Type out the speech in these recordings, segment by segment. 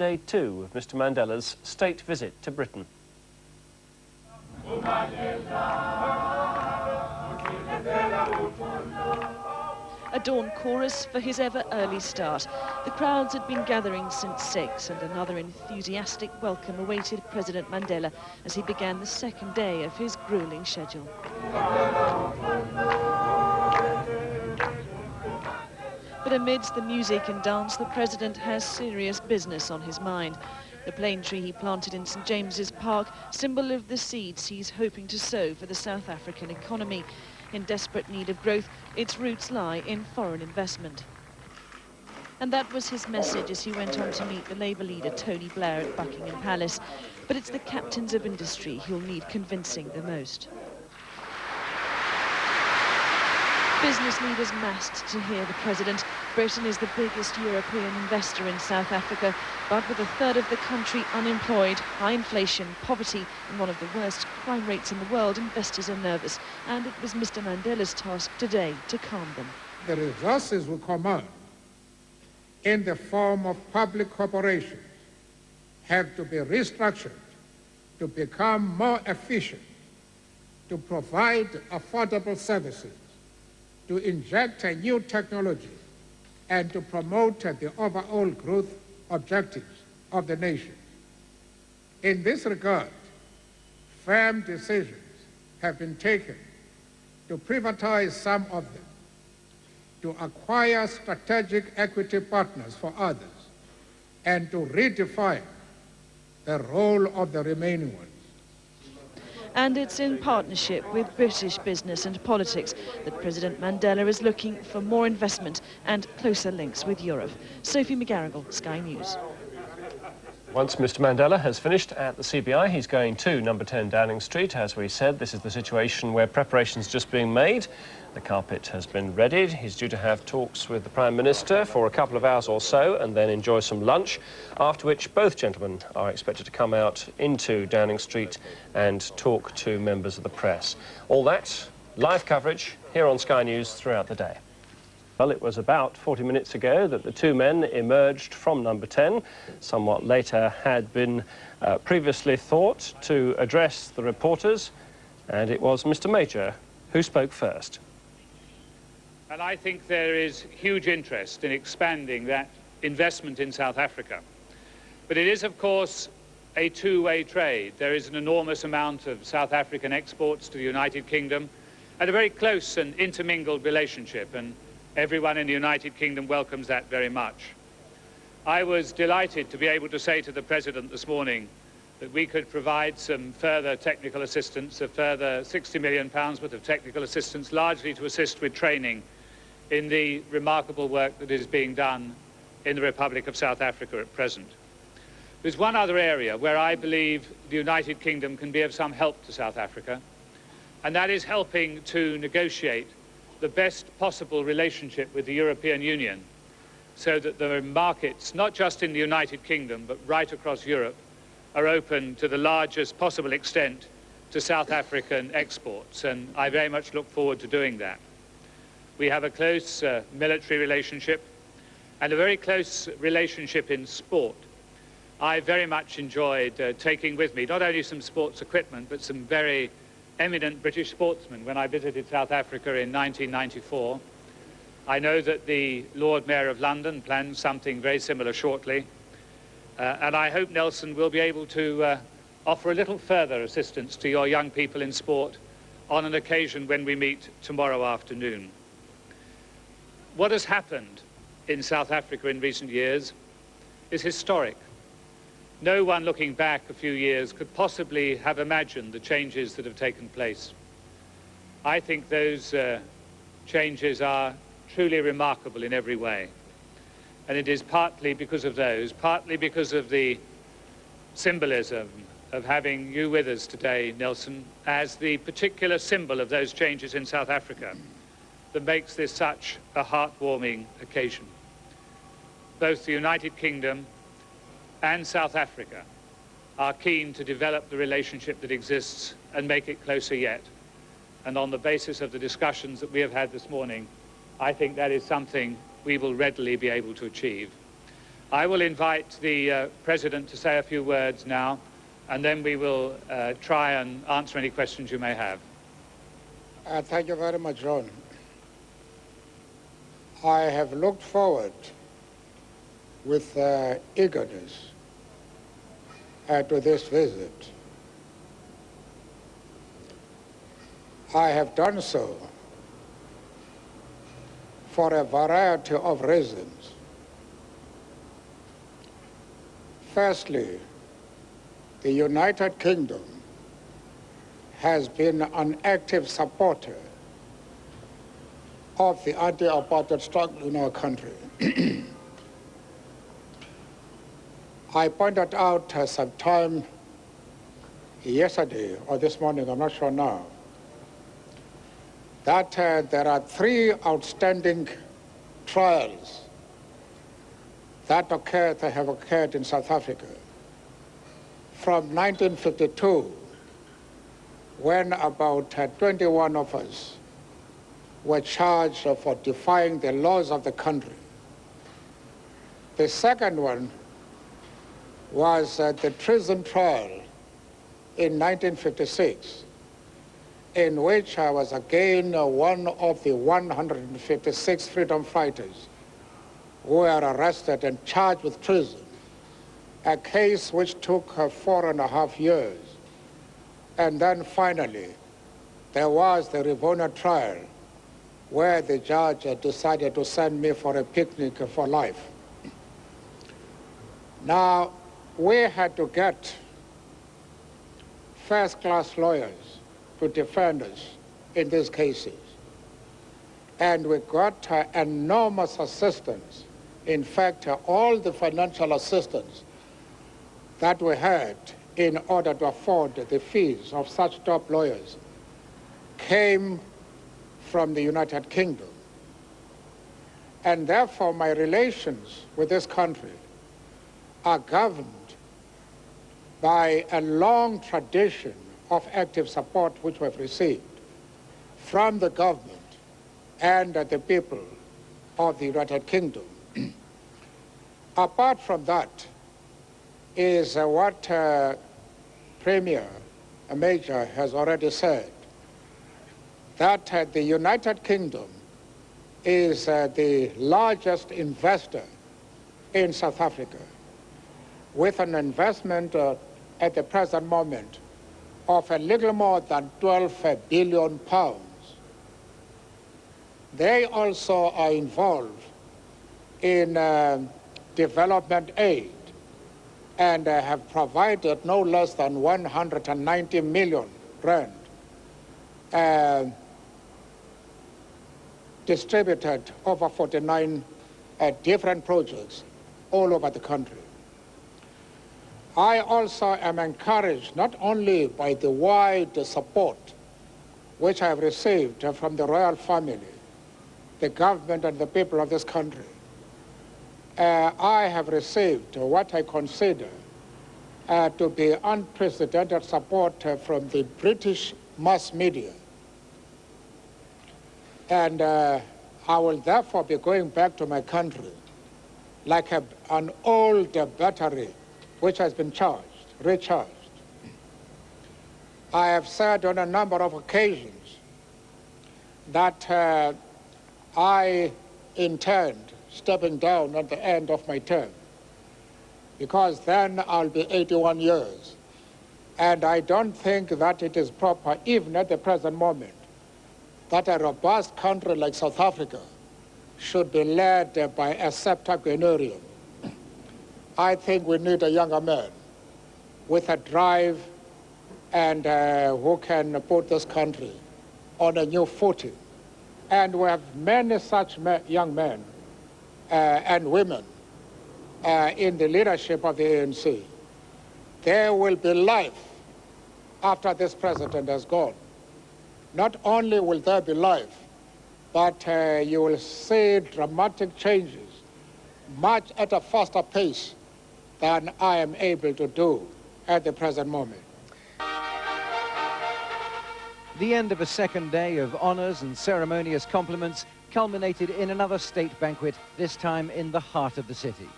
Day 2 of Mr Mandela's state visit to Britain. A dawn chorus for his ever early start. The crowds had been gathering since 6 and another enthusiastic welcome awaited President Mandela as he began the second day of his grueling schedule. But amidst the music and dance, the president has serious business on his mind. The plane tree he planted in St James's Park, symbol of the seeds he's hoping to sow for the South African economy. In desperate need of growth, its roots lie in foreign investment. And that was his message as he went on to meet the Labour leader Tony Blair at Buckingham Palace. But it's the captains of industry who'll need convincing the most. Business leaders massed to hear the president. Britain is the biggest European investor in South Africa, but with a third of the country unemployed, high inflation, poverty, and one of the worst crime rates in the world, investors are nervous. And it was Mr Mandela's task today to calm them. The resources we command in the form of public corporations have to be restructured to become more efficient, to provide affordable services, to inject a new technology, and to promote the overall growth objectives of the nation. In this regard, firm decisions have been taken to privatize some of them, to acquire strategic equity partners for others, and to redefine the role of the remaining ones. And it's in partnership with British business and politics that President Mandela is looking for more investment and closer links with Europe. Sophie McGarrigle, Sky News. Once Mr Mandela has finished at the CBI, he's going to number 10 Downing Street. As we said, this is the situation where preparations just being made. The carpet has been readied. He's due to have talks with the Prime Minister for a couple of hours or so and then enjoy some lunch, after which both gentlemen are expected to come out into Downing Street and talk to members of the press. All that, live coverage here on Sky News throughout the day. Well, it was about 40 minutes ago that the two men emerged from number 10. Somewhat later had been previously thought to address the reporters, and it was Mr Major who spoke first. And I think there is huge interest in expanding that investment in South Africa. But it is, of course, a two-way trade. There is an enormous amount of South African exports to the United Kingdom and a very close and intermingled relationship, and everyone in the United Kingdom welcomes that very much. I was delighted to be able to say to the President this morning that we could provide some further technical assistance, a further £60 million worth of technical assistance, largely to assist with training in the remarkable work that is being done in the Republic of South Africa at present. There's one other area where I believe the United Kingdom can be of some help to South Africa, and that is helping to negotiate the best possible relationship with the European Union so that the markets, not just in the United Kingdom, but right across Europe, are open to the largest possible extent to South African exports, and I very much look forward to doing that. We have a close military relationship and a very close relationship in sport. I very much enjoyed taking with me not only some sports equipment, but some very eminent British sportsmen when I visited South Africa in 1994. I know that the Lord Mayor of London plans something very similar shortly. And I hope, Nelson, will be able to offer a little further assistance to your young people in sport on an occasion when we meet tomorrow afternoon. What has happened in South Africa in recent years is historic. No one looking back a few years could possibly have imagined the changes that have taken place. I think those changes are truly remarkable in every way. And it is partly because of those, partly because of the symbolism of having you with us today, Nelson, as the particular symbol of those changes in South Africa that makes this such a heartwarming occasion. Both the United Kingdom and South Africa are keen to develop the relationship that exists and make it closer yet. And on the basis of the discussions that we have had this morning, I think that is something we will readily be able to achieve. I will invite the President to say a few words now, and then we will try and answer any questions you may have. Thank you very much, Ron. I have looked forward with eagerness to this visit. I have done so for a variety of reasons. Firstly, the United Kingdom has been an active supporter of the anti-apartheid struggle in our country. I pointed out sometime yesterday or this morning, I'm not sure now, that there are 3 outstanding trials that have occurred in South Africa from 1952, when about 21 of us were charged for defying the laws of the country. The second one was the treason trial in 1956, in which I was again one of the 156 freedom fighters who were arrested and charged with treason, a case which took 4.5 years. And then finally, there was the Rivonia trial, where the judge decided to send me for a picnic for life. Now, we had to get first-class lawyers to defend us in these cases. And we got enormous assistance. In fact, all the financial assistance that we had in order to afford the fees of such top lawyers came from the United Kingdom. And therefore, my relations with this country are governed by a long tradition of active support which we've received from the government and the people of the United Kingdom. Apart from that is what Premier Major has already said, that the United Kingdom is the largest investor in South Africa, with an investment at the present moment of a little more than 12 billion pounds. They also are involved in development aid and have provided no less than 190 million rand distributed over 49 different projects all over the country. I also am encouraged not only by the wide support which I have received from the royal family, the government and the people of this country. I have received what I consider to be unprecedented support from the British mass media. And I will therefore be going back to my country like an old battery which has been recharged. I have said on a number of occasions that I intend stepping down at the end of my term, because then I'll be 81 years. And I don't think that it is proper, even at the present moment, that a robust country like South Africa should be led by a septuagenarian. I think we need a younger man with a drive and who can put this country on a new footing. And we have many such young men and women in the leadership of the ANC. There will be life after this president has gone. Not only will there be life, but you will see dramatic changes, much at a faster pace than I am able to do at the present moment. The end of a second day of honours and ceremonious compliments culminated in another state banquet, this time in the heart of the city.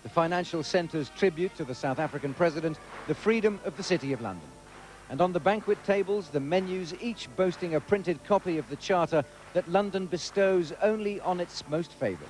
The financial centre's tribute to the South African president, the freedom of the City of London. And on the banquet tables, the menus, each boasting a printed copy of the charter that London bestows only on its most favoured.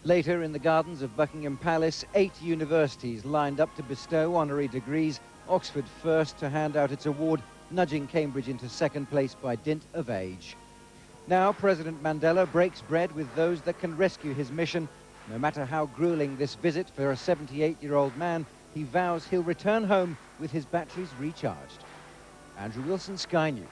Later, in the gardens of Buckingham Palace, 8 universities lined up to bestow honorary degrees, Oxford first to hand out its award, nudging Cambridge into second place by dint of age. Now, President Mandela breaks bread with those that can rescue his mission. No matter how grueling this visit for a 78-year-old man, he vows he'll return home with his batteries recharged. Andrew Wilson, Sky News.